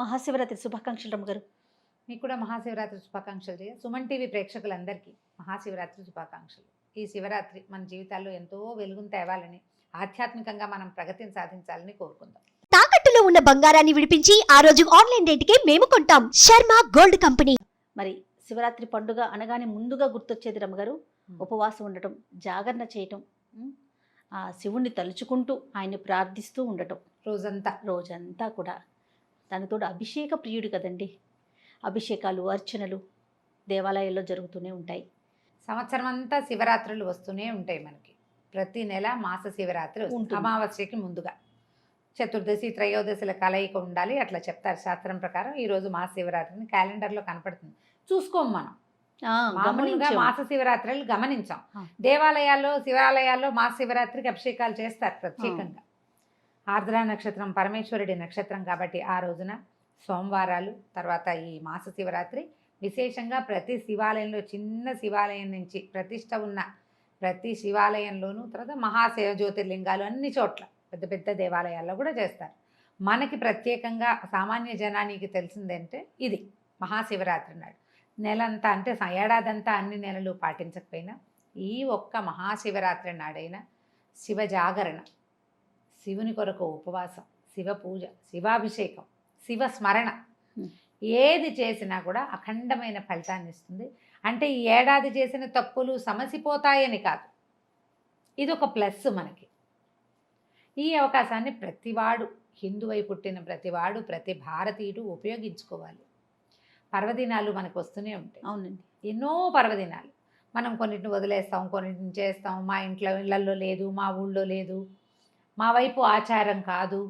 మహాశివరాత్రి శుభాకాంక్షలు రమ్మగారు. మీకు కూడా మహాశివరాత్రి శుభాకాంక్షలు. సుమన్ టీవీ ప్రేక్షకులందరికీ మహాశివరాత్రి శుభాకాంక్షలు. ఈ శివరాత్రి మన జీవితాల్లో ఎంతో వెలుగును తేవాలని, ఆధ్యాత్మికంగా మనం ప్రగతిని సాధించాలని కోరుకుందాం. తాకట్టులో ఉన్న బంగారాన్ని విడిపించి ఆ రోజు ఆన్లైన్ రేటుకే మేము కొంటాం. Sharma gold company. మరి శివరాత్రి పండుగ అనగానే ముందుగా గుర్తొచ్చేది రమ్మగారు ఉపవాసం ఉండటం, జాగరణ చేయటం, ఆ శివుణ్ణి తలుచుకుంటూ ఆయన్ని ప్రార్థిస్తూ ఉండటం రోజంతా కూడా. దానితోడు అభిషేక ప్రియుడు కదండి. అభిషేకాలు, అర్చనలు దేవాలయాల్లో జరుగుతూనే ఉంటాయి. సంవత్సరం అంతా శివరాత్రులు వస్తూనే ఉంటాయి మనకి. ప్రతి నెల మాస శివరాత్రి ఉంటుంది. అమావాస్యకి ముందుగా చతుర్దశి త్రయోదశిల కలయిక ఉండాలి అట్లా చెప్తారు శాస్త్రం ప్రకారం. ఈరోజు మాస శివరాత్రిని క్యాలెండర్లో కనపడుతుంది, చూసుకోం మనం. మామూలుగా మాస శివరాత్రులు గమనించాం. దేవాలయాల్లో, శివాలయాల్లో మాస శివరాత్రికి అభిషేకాలు చేస్తారు ప్రత్యేకంగా. ఆర్ద్ర నక్షత్రం పరమేశ్వరుడి నక్షత్రం కాబట్టి ఆ రోజున సోమవారాలు, తర్వాత ఈ మాస శివరాత్రి విశేషంగా ప్రతి శివాలయంలో, చిన్న శివాలయం నుంచి ప్రతిష్ట ఉన్న ప్రతి శివాలయంలోనూ, తర్వాత మహాశివ జ్యోతిర్లింగాలు అన్ని చోట్ల పెద్ద పెద్ద దేవాలయాల్లో కూడా చేస్తారు. మనకి ప్రత్యేకంగా సామాన్య జనానికి తెలిసిందంటే ఇది మహాశివరాత్రి నాడు. నెలంతా అంటే ఏడాదంతా అన్ని నెలలు పాటించకపోయినా ఈ ఒక్క మహాశివరాత్రి నాడైనా శివ జాగరణ, శివుని కొరకు ఉపవాసం, శివ పూజ, శివాభిషేకం, శివ స్మరణ ఏది చేసినా కూడా అఖండమైన ఫలితాన్ని ఇస్తుంది. అంటే ఈ ఏడాది చేసిన తప్పులు సమసిపోతాయని కాదు, ఇది ఒక ప్లస్ మనకి. ఈ అవకాశాన్ని ప్రతివాడు, హిందువై పుట్టిన ప్రతివాడు, ప్రతి భారతీయుడు ఉపయోగించుకోవాలి. పర్వదినాలు మనకు వస్తూనే ఉంటాయి. అవునండి, ఎన్నో పర్వదినాలు. మనం కొన్నింటిని వదిలేస్తాం, కొన్నింటిని చేస్తాం. మా ఇళ్లలో లేదు, మా ఊళ్ళో లేదు, మా వైపు ఆచారం కాదు,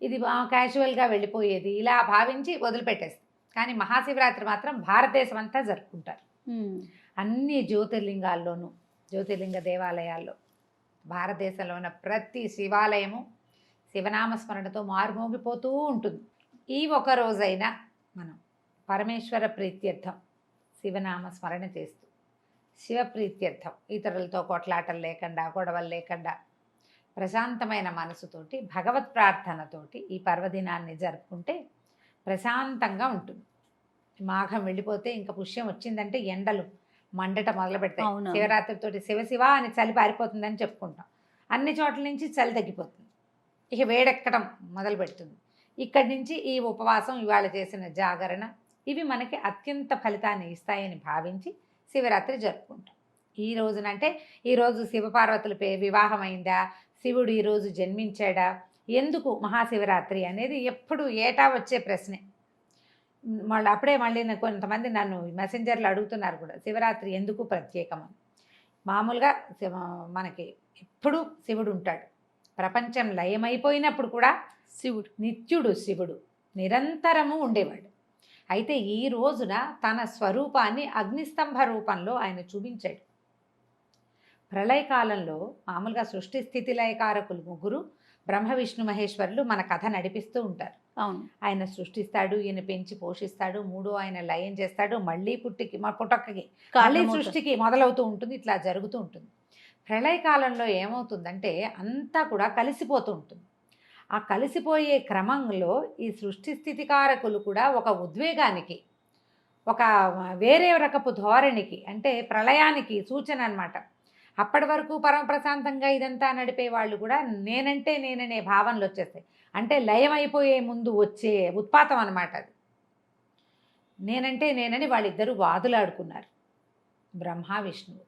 ఇది క్యాజువల్గా వెళ్ళిపోయేది, ఇలా భావించి వదిలిపెట్టేస్తాం. కానీ మహాశివరాత్రి మాత్రం భారతదేశం అంతా జరుపుకుంటారు. అన్ని జ్యోతిర్లింగాల్లోనూ, జ్యోతిర్లింగ దేవాలయాల్లో భారతదేశంలో ఉన్న ప్రతి శివాలయము శివనామస్మరణతో మారుమోగిపోతూ ఉంటుంది. ఈ ఒక రోజైనా మనం పరమేశ్వర ప్రీత్యర్థం శివనామ స్మరణ చేస్తూ, శివ ప్రీత్యర్థం ఇతరులతో కొట్లాటలు లేకుండా, గొడవలు లేకుండా, ప్రశాంతమైన మనసుతోటి, భగవత్ ప్రార్థనతోటి ఈ పర్వదినాన్ని జరుపుకుంటే ప్రశాంతంగా ఉంటుంది. మాఘం వెళ్ళిపోతే ఇంకా పుష్యం వచ్చిందంటే ఎండలు మండట మొదలు పెడతాయి. శివరాత్రితోటి శివ అని చలి పారిపోతుందని చెప్పుకుంటాం. అన్ని చోట్ల నుంచి చలి తగ్గిపోతుంది, ఇక వేడెక్కడం మొదలు పెడుతుంది. ఇక్కడి నుంచి ఈ ఉపవాసం, ఇవాళ చేసిన జాగరణ, ఇవి మనకి అత్యంత ఫలితాన్ని ఇస్తాయని భావించి శివరాత్రి జరుపుకుంటాం. ఈ రోజునంటే ఈరోజు శివపార్వతుల వివాహం అయిందా, శివుడు ఈరోజు జన్మించాడా, ఎందుకు మహాశివరాత్రి అనేది ఎప్పుడు ఏటా వచ్చే ప్రశ్నే. అప్పుడే కొంతమంది నన్ను మెసెంజర్లు అడుగుతున్నారు కూడా, శివరాత్రి ఎందుకు ప్రత్యేకమని. మామూలుగా మనకి ఎప్పుడు శివుడు ఉంటాడు. ప్రపంచం లయమైపోయినప్పుడు కూడా శివుడు, నిత్యుడు శివుడు నిరంతరము ఉండేవాడు. అయితే ఈ రోజున తన స్వరూపాన్ని అగ్నిస్తంభ రూపంలో ఆయన చూపించాడు. ప్రళయకాలంలో మామూలుగా సృష్టి స్థితి లయకారకులు ముగ్గురు, బ్రహ్మ విష్ణు మహేశ్వరులు మన కథ నడిపిస్తూ ఉంటారు. అవును, ఆయన సృష్టిస్తాడు, ఈయన పెంచి పోషిస్తాడు, మూడో ఆయన లయం చేస్తాడు, మళ్ళీ పుట్టక్కకి మళ్ళీ సృష్టికి మొదలవుతూ ఉంటుంది. ఇట్లా జరుగుతూ ఉంటుంది. ప్రళయకాలంలో ఏమవుతుందంటే అంతా కూడా కలిసిపోతూ ఉంటుంది. ఆ కలిసిపోయే క్రమంలో ఈ సృష్టి స్థితికారకులు కూడా ఒక ఉద్వేగానికి, ఒక వేరే రకపు ధోరణికి, అంటే ప్రళయానికి సూచన అన్నమాట. అప్పటి వరకు పరమ ప్రశాంతంగా ఇదంతా నడిపే వాళ్ళు కూడా నేనంటే నేననే భావనలు వచ్చేస్తాయి. అంటే లయం అయిపోయే ముందు వచ్చే ఉత్పాతం అన్నమాట అది. నేనంటే నేనని వాళ్ళిద్దరూ వాదులాడుకున్నారు, బ్రహ్మ విష్ణువు.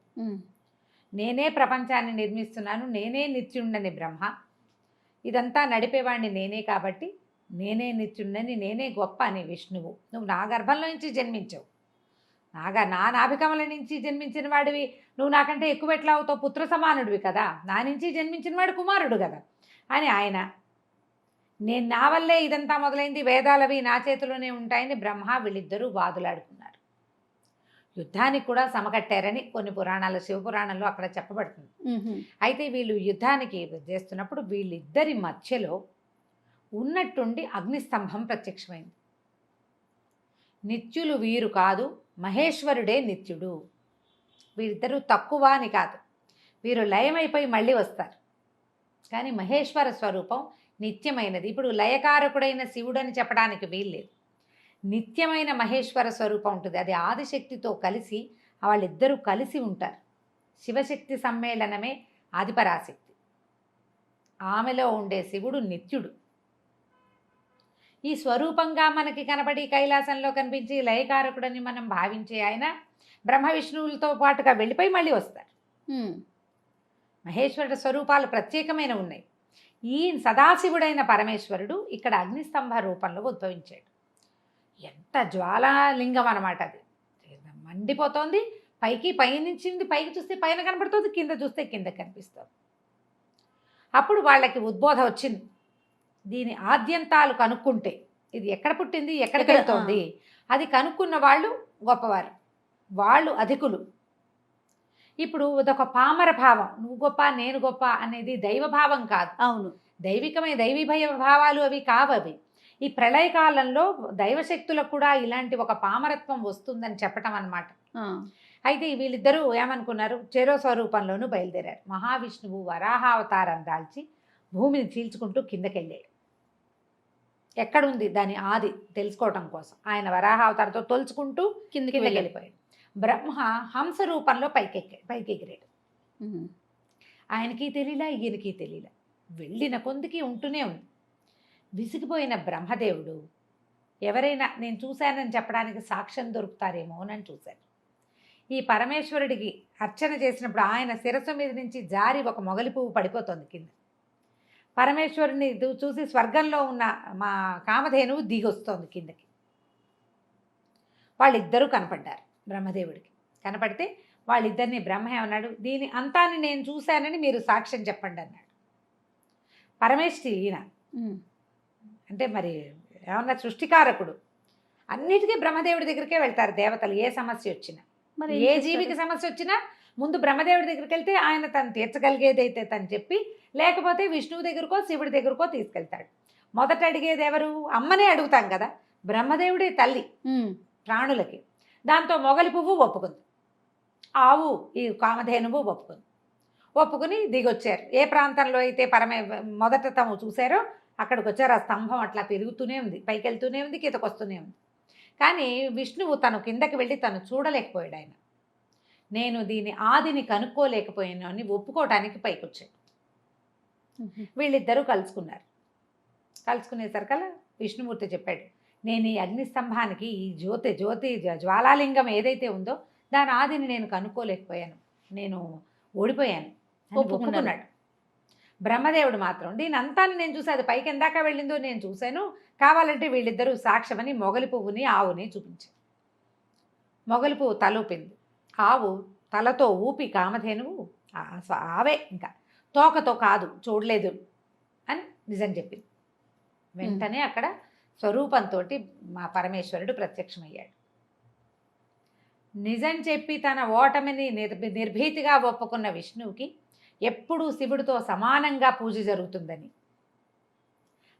నేనే ప్రపంచాన్ని నిర్మిస్తున్నాను, నేనే నిత్యుండని బ్రహ్మ, ఇదంతా నడిపేవాడిని నేనే కాబట్టి నేనే నిత్యుండని, నేనే గొప్ప అని విష్ణువు. నువ్వు నా గర్భంలో నుంచి జన్మించావు, నా నాభికమల నుంచి జన్మించిన వాడివి, నువ్వు నాకంటే ఎక్కువ ఎట్లా అవుతావు, పుత్ర సమానుడివి కదా, నా నుంచి జన్మించిన వాడు కుమారుడు కదా అని ఆయన. నేను నా వల్లే ఇదంతా మొదలైంది, వేదాలవి నా చేతిలోనే ఉంటాయని బ్రహ్మ వీళ్ళిద్దరూ వాదులాడుకున్నారు. యుద్ధానికి కూడా సమకట్టారని కొన్ని పురాణాలు, శివపురాణంలో అక్కడ చెప్పబడుతుంది. అయితే వీళ్ళు యుద్ధానికి చేస్తున్నప్పుడు వీళ్ళిద్దరి మధ్యలో ఉన్నట్టుండి అగ్నిస్తంభం ప్రత్యక్షమైంది. నిత్యులు వీరు కాదు, మహేశ్వరుడే నిత్యుడు. వీరిద్దరూ తక్కువ అని కాదు, వీరు లయమైపోయి మళ్ళీ వస్తారు. కానీ మహేశ్వర స్వరూపం నిత్యమైనది. ఇప్పుడు లయకారకుడైన శివుడు అని చెప్పడానికి వీల్లేదు. నిత్యమైన మహేశ్వర స్వరూపం ఉంటుంది. అది ఆదిశక్తితో కలిసి వాళ్ళిద్దరూ కలిసి ఉంటారు. శివశక్తి సమ్మేళనమే ఆదిపరాశక్తి. ఆమెలో ఉండే శివుడు నిత్యుడు. ఈ స్వరూపంగా మనకి కనబడి కైలాసంలో కనిపించి లయకారకుడని మనం భావించే ఆయన బ్రహ్మ విష్ణువులతో పాటుగా వెళ్ళిపోయి మళ్ళీ వస్తారు. మహేశ్వరుడు స్వరూపాలు ప్రత్యేకమైన ఉన్నాయి. ఈ సదాశివుడైన పరమేశ్వరుడు ఇక్కడ అగ్నిస్తంభ రూపంలో ఉద్భవించాడు. ఎంత జ్వాలాలింగం అన్నమాట అది. మండిపోతోంది. పైనుంచింది పైకి చూస్తే పైన కనపడుతుంది, కింద చూస్తే కింద కనిపిస్తుంది. అప్పుడు వాళ్ళకి ఉద్బోధ వచ్చింది. దీని ఆద్యంతాలు కనుక్కుంటే ఇది ఎక్కడ పుట్టింది, ఎక్కడికి వెళ్తోంది, అది కనుక్కున్న వాళ్ళు గొప్పవారు, వాళ్ళు అధికులు. ఇప్పుడు ఇదొక పామర భావం, నువ్వు గొప్ప నేను గొప్ప అనేది దైవభావం కాదు. అవును, దైవీభయ భావాలు అవి కావవి. ఈ ప్రళయకాలంలో దైవశక్తులకు కూడా ఇలాంటి ఒక పామరత్వం వస్తుందని చెప్పటం అన్నమాట. అయితే వీళ్ళిద్దరూ ఏమనుకున్నారు, చెరో స్వరూపంలోనూ బయలుదేరారు. మహావిష్ణువు వరాహావతారం దాల్చి భూమిని చీల్చుకుంటూ కిందకెళ్ళాడు. ఎక్కడుంది దాని ఆది తెలుసుకోవటం కోసం ఆయన వరాహావతారంతో తొలుచుకుంటూ కిందకి వెళ్ళిపోయాడు. బ్రహ్మ హంస రూపంలో పైకి ఎగిరాడు. ఆయనకి తెలియలా, ఈయనకి తెలియలా. వెళ్ళిన కొందికి ఉంటూనే ఉంది. విసిగిపోయిన బ్రహ్మదేవుడు ఎవరైనా నేను చూశానని చెప్పడానికి సాక్ష్యం దొరుకుతారేమో అని చూశాను. ఈ పరమేశ్వరుడికి అర్చన చేసినప్పుడు ఆయన శిరస్సు మీద నుంచి జారి ఒక మొగలి పువ్వు పడిపోతుంది కింద. పరమేశ్వరుని చూసి స్వర్గంలో ఉన్న మా కామధేనువు దిగొస్తోంది కిందకి. వాళ్ళిద్దరూ కనపడ్డారు బ్రహ్మదేవుడికి. కనపడితే వాళ్ళిద్దరిని బ్రహ్మ ఏమన్నాడు, దీని అంతాన్ని నేను చూశానని మీరు సాక్ష్యం చెప్పండి అన్నాడు. పరమేశ్వరి ఈయన అంటే మరి ఏమన్నా సృష్టికారకుడు. అన్నిటికీ బ్రహ్మదేవుడి దగ్గరికే వెళ్తారు దేవతలు. ఏ సమస్య వచ్చినా, మరి ఏ జీవికి సమస్య వచ్చినా ముందు బ్రహ్మదేవుడి దగ్గరికి వెళ్తే ఆయన తను తీర్చగలిగేది అయితే తను చెప్పి, లేకపోతే విష్ణువు దగ్గరకో శివుడి దగ్గరకో తీసుకెళ్తాడు. మొదట అడిగేది ఎవరు, అమ్మనే అడుగుతాం కదా. బ్రహ్మదేవుడే తల్లి ప్రాణులకి. దాంతో మొగలి పువ్వు ఒప్పుకుంది, ఆవు ఈ కామధేనువు ఒప్పుకుని దిగొచ్చారు. ఏ ప్రాంతంలో అయితే మొదట తాము చూశారో అక్కడికి వచ్చారు. ఆ స్తంభం అట్లా పెరుగుతూనే ఉంది, పైకి వెళ్తూనే ఉంది, కిందకొస్తూనే ఉంది. కానీ విష్ణువు తను కిందకి వెళ్ళి తను చూడలేకపోయాడు. ఆయన నేను దీని ఆదిని కనుక్కోలేకపోయాను అని ఒప్పుకోవటానికి పైకి వచ్చాడు. వీళ్ళిద్దరూ కలుసుకునేసరికల్లా విష్ణుమూర్తి చెప్పాడు, నేను ఈ అగ్నిస్తంభానికి ఈ జ్యోతి జ్వాలాలింగం ఏదైతే ఉందో దాని ఆదిని నేను కనుక్కోలేకపోయాను, నేను ఓడిపోయాను ఒప్పుకున్నాడు. బ్రహ్మదేవుడు మాత్రం దీని అంతాన్ని నేను చూసి అది పైకి ఎందాక వెళ్ళిందో నేను చూశాను, కావాలంటే వీళ్ళిద్దరూ సాక్ష్యమని మొగలి పువ్వుని ఆవుని చూపించారు. మొగలి పువ్వు తలూపింది, ఆవు తలతో ఊపి కామధేనువు ఆవే ఇంకా తోకతో కాదు చూడలేదు అని నిజం చెప్పింది. వెంటనే అక్కడ స్వరూపంతో మా పరమేశ్వరుడు ప్రత్యక్షమయ్యాడు. నిజం చెప్పి తన ఓటమిని నిర్భీతిగా ఒప్పుకున్న విష్ణువుకి ఎప్పుడూ శివుడితో సమానంగా పూజ జరుగుతుందని,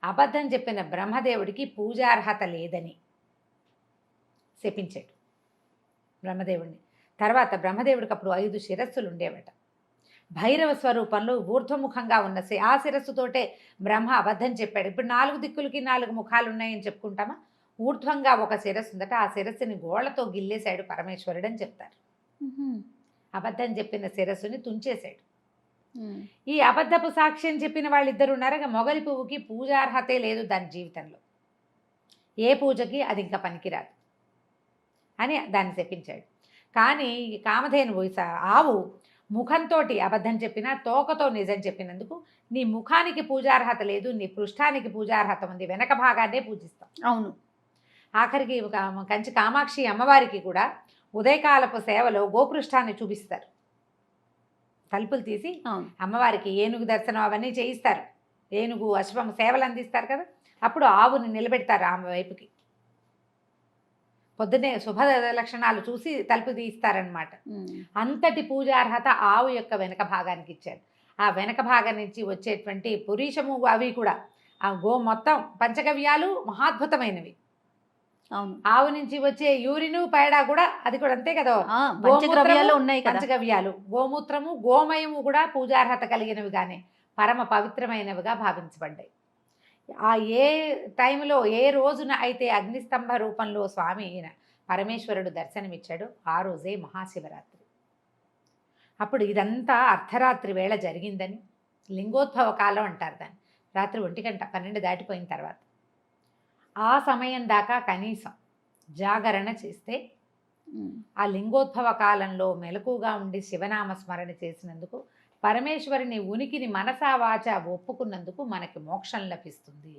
అబద్ధం చెప్పిన బ్రహ్మదేవుడికి పూజార్హత లేదని శపించాడు బ్రహ్మదేవుడిని. తర్వాత బ్రహ్మదేవుడికి అప్పుడు 5 శిరస్సులు ఉండేవట. భైరవ స్వరూపంలో ఊర్ధ్వముఖంగా ఉన్న ఆ శిరస్సుతోటే బ్రహ్మ అబద్ధం చెప్పాడు. ఇప్పుడు 4 దిక్కులకి 4 ముఖాలు ఉన్నాయని చెప్పుకుంటామా, ఊర్ధ్వంగా ఒక శిరస్సు ఉందట. ఆ శిరస్సుని గోళ్లతో గిల్లేశాడు పరమేశ్వరుడు అని చెప్తారు. అబద్ధం చెప్పిన శిరస్సుని తుంచేశాడు. ఈ అబద్ధపు సాక్ష్యం చెప్పిన వాళ్ళిద్దరు ఉన్నారుగా, మొగలి పువ్వుకి పూజార్హతే లేదు దాని జీవితంలో, ఏ పూజకి అది ఇంకా పనికిరాదు అని దాన్ని శపించాడు. కానీ కామధేనువు ఆవు ముఖంతో అబద్ధం చెప్పినా తోకతో నిజం చెప్పినందుకు నీ ముఖానికి పూజార్హత లేదు, నీ పృష్ఠానికి పూజార్హత ఉంది, వెనక భాగాన్నే పూజిస్తాం. అవును. ఆఖరికి కంచి కామాక్షి అమ్మవారికి కూడా ఉదయకాలపు సేవలో గోపృష్ఠాన్ని చూపిస్తారు. తలుపులు తీసి అమ్మవారికి ఏనుగు దర్శనం అవన్నీ చేయిస్తారు. ఏనుగు అశ్వం సేవలు అందిస్తారు కదా, అప్పుడు ఆవుని నిలబెడతారు ఆమె వైపుకి. పొద్దునే శుభ లక్షణాలు చూసి తలుపు తీస్తారనమాట. అంతటి పూజార్హత ఆవు యొక్క వెనక భాగానికి ఇచ్చారు. ఆ వెనక భాగం నుంచి వచ్చేటువంటి పురీషము అవి కూడా ఆ మొత్తం పంచగవ్యాలు మహాద్భుతమైనవి. అవును. ఆవు నుంచి వచ్చే యూరిను పేడ కూడా అది కూడా అంతే కదా, పంచగవ్యాలు ఉన్నాయి. పంచగవ్యాలు గోమూత్రము గోమయము కూడా పూజార్హత కలిగినవిగానే పరమ పవిత్రమైనవిగా భావించబడ్డాయి. ఆ ఏ టైంలో ఏ రోజున అయితే అగ్నిస్తంభ రూపంలో స్వామి పరమేశ్వరుడు దర్శనమిచ్చాడు ఆ రోజే మహాశివరాత్రి. అప్పుడు ఇదంతా అర్ధరాత్రి వేళ జరిగిందని, లింగోద్భవ కాలం అంటారు దాన్ని. రాత్రి 1 గంట 12 దాటిపోయిన తర్వాత ఆ సమయం దాకా కనీసం జాగరణ చేస్తే ఆ లింగోద్భవ కాలంలో మెలకుగా ఉండి శివనామ స్మరణ చేసినందుకు, పరమేశ్వరుని ఉనికిని మనసా వాచ ఒప్పుకున్నందుకు మనకి మోక్షం లభిస్తుంది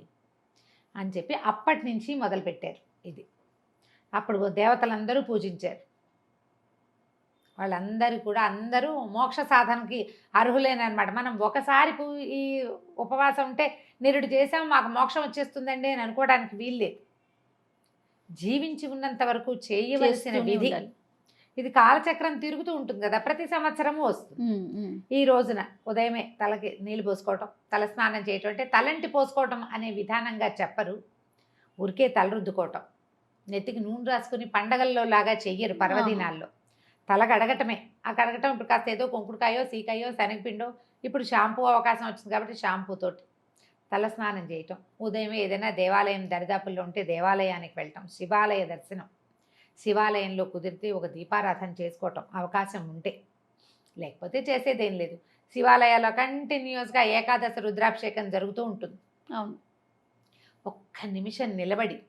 అని చెప్పి అప్పటి నుంచి మొదలుపెట్టారు. ఇది అప్పుడు దేవతలందరూ పూజించారు. వాళ్ళందరూ కూడా అందరూ మోక్ష సాధనకి అర్హులేనమాట. మనం ఒకసారి ఈ ఉపవాసం ఉంటే నిరుడు చేసాం మాకు మోక్షం వచ్చేస్తుందండి అని అనుకోవడానికి వీల్లేదు. జీవించి ఉన్నంత వరకు చేయవలసిన విధి. ఇది కాలచక్రం తిరుగుతూ ఉంటుంది కదా, ప్రతి సంవత్సరము వస్తుంది. ఈ రోజున ఉదయమే తలకి నీళ్ళు పోసుకోవటం, తల స్నానం చేయటం, అంటే తలంటి పోసుకోవటం అనే విధానంగా చెప్పరు. ఊరికే తల రుద్దుకోవటం, నెత్తికి నూనె రాసుకుని పండగల్లో లాగా చెయ్యరు. పర్వదినాల్లో తల కడగటమే. ఆ కడగటం ఇప్పుడు కాస్త ఏదో కుంకుడుకాయో సీకాయో శనగపిండో, ఇప్పుడు షాంపూ అవకాశం వచ్చింది కాబట్టి షాంపూతోటి తల స్నానం చేయటం. ఉదయమే ఏదైనా దేవాలయం దరిదాపుల్లో ఉంటే దేవాలయానికి వెళ్ళటం, శివాలయ దర్శనం, శివాలయంలో కుదిరితే ఒక దీపారాధన చేసుకోవటం అవకాశం ఉంటే, లేకపోతే చేసేదేం లేదు. శివాలయాల్లో కంటిన్యూస్గా ఏకాదశి రుద్రాభిషేకం జరుగుతూ ఉంటుంది. అవును. ఒక్క నిమిషం నిలబడి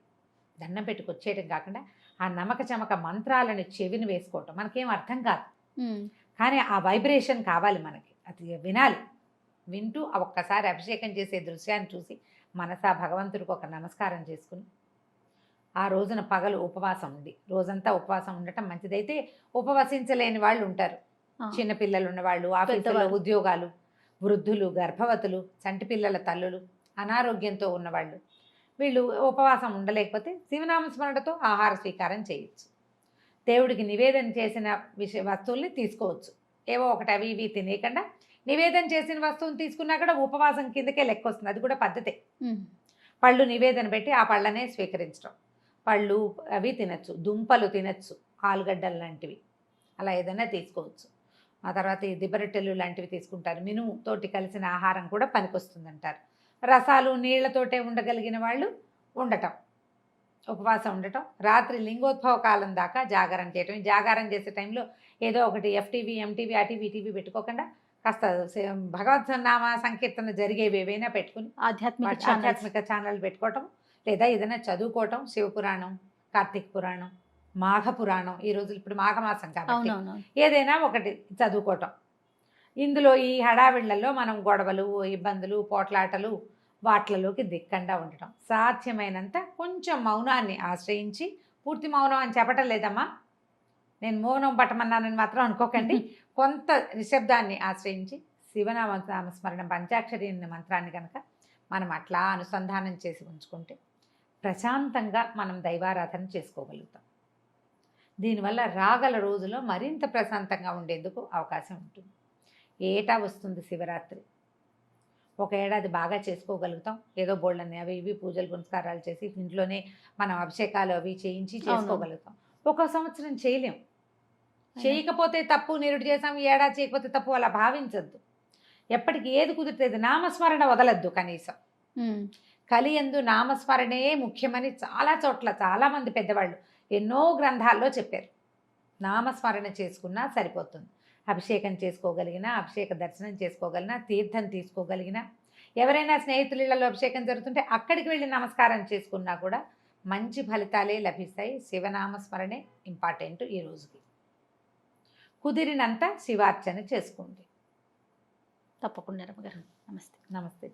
దండం పెట్టుకొచ్చేయటం కాకుండా ఆ నమక చమక మంత్రాలను చెవిని వేసుకోవటం. మనకేం అర్థం కాదు, కానీ ఆ వైబ్రేషన్ కావాలి మనకి, అది వినాలి. వింటూ ఆ ఒక్కసారి అభిషేకం చేసే దృశ్యాన్ని చూసి మనసా భగవంతుడికి ఒక నమస్కారం చేసుకుని ఆ రోజున పగలు ఉపవాసం ఉండి, రోజంతా ఉపవాసం ఉండటం మంచిదైతే ఉపవసించలేని వాళ్ళు ఉంటారు. చిన్నపిల్లలు ఉన్నవాళ్ళు, ఆఫీసులో ఉద్యోగాలు, వృద్ధులు, గర్భవతులు, చంటి పిల్లల తల్లులు, అనారోగ్యంతో ఉన్నవాళ్ళు, వీళ్ళు ఉపవాసం ఉండలేకపోతే శివనామ స్మరణతో ఆహార స్వీకారం చేయొచ్చు. దేవుడికి నివేదన చేసిన వస్తువుల్ని తీసుకోవచ్చు. ఏవో ఒకటి అవి ఇవి తినేయకుండా నివేదన చేసిన వస్తువుని తీసుకున్నా కూడా ఉపవాసం కిందకే లెక్క వస్తుంది. అది కూడా పద్ధతే. పళ్ళు నివేదన పెట్టి ఆ పళ్ళనే స్వీకరించడం. పళ్ళు అవి తినచ్చు, దుంపలు తినచ్చు, ఆలుగడ్డలు లాంటివి అలా ఏదైనా తీసుకోవచ్చు. ఆ తర్వాత ఈ దిబ్బరొట్టెలు లాంటివి తీసుకుంటారు. మినుము తోటి కలిసిన ఆహారం కూడా పనికొస్తుంది అంటారు. రసాలు నీళ్లతోటే ఉండగలిగిన వాళ్ళు ఉండటం, ఉపవాసం ఉండటం, రాత్రి లింగోద్భవ కాలం దాకా జాగారం చేయటం. జాగారం చేసే టైంలో ఏదో ఒకటి ఎఫ్టీవీ ఎంటీవీ అటీవీ ఇటీవీ పెట్టుకోకుండా కాస్త భగవత్ నామ సంకీర్తన జరిగేవి ఏవైనా పెట్టుకుని ఆధ్యాత్మిక ఛానల్ పెట్టుకోవటం, లేదా ఏదైనా చదువుకోవటం. శివపురాణం, కార్తీక పురాణం, మాఘ పురాణం, ఈ రోజులు ఇప్పుడు మాఘమాసం కాబట్టి ఏదైనా ఒకటి చదువుకోవటం. ఇందులో ఈ హడావిళ్లలో మనం గొడవలు, ఇబ్బందులు, పోట్లాటలు వాట్లలోకి దిక్కండా ఉండటం. సాధ్యమైనంత కొంచెం మౌనాన్ని ఆశ్రయించి, పూర్తి మౌనం అని చెప్పటం లేదమ్మా, నేను మౌనం పట్టమన్నానని మాత్రం అనుకోకండి. కొంత నిశ్శబ్దాన్ని ఆశ్రయించి శివనామస్మరణ పంచాక్షరి మంత్రాన్ని కనుక మనం అట్లా అనుసంధానం చేసి ఉంచుకుంటే ప్రశాంతంగా మనం దైవారాధన చేసుకోగలుగుతాం. దీనివల్ల రాగల రోజులో మరింత ప్రశాంతంగా ఉండేందుకు అవకాశం ఉంటుంది. ఏటా వస్తుంది శివరాత్రి. ఒక ఏడాది బాగా చేసుకోగలుగుతాం. ఏదో బోళ్ళని అవి ఇవి పూజలు పునస్కారాలు చేసి ఇంట్లోనే మనం అభిషేకాలు అవి చేయించి చేసుకోగలుగుతాం. ఒక సంవత్సరం చేయలేం. చేయకపోతే తప్పు, నిరుడు చేసాం, ఈ ఏడాది చేయకపోతే తప్పు అలా భావించద్దు. ఎప్పటికి ఏది కుదిరితే నామస్మరణ వదలద్దు. కనీసం కలియందు నామస్మరణే ముఖ్యమని చాలా చోట్ల చాలామంది పెద్దవాళ్ళు ఎన్నో గ్రంథాల్లో చెప్పారు. నామస్మరణ చేసుకున్నా సరిపోతుంది. అభిషేకం చేసుకోగలిగినా, అభిషేక దర్శనం చేసుకోగలిగినా, తీర్థం తీసుకోగలిగినా, ఎవరైనా స్నేహితులలో అభిషేకం జరుగుతుంటే అక్కడికి వెళ్ళి నమస్కారం చేసుకున్నా కూడా మంచి ఫలితాలే లభిస్తాయి. శివనామస్మరణే ఇంపార్టెంట్ ఈ రోజుకి. కుదిరినంత శివార్చన చేసుకోండి. తప్పకుండా రమ్మగారు. నమస్తే. నమస్తే.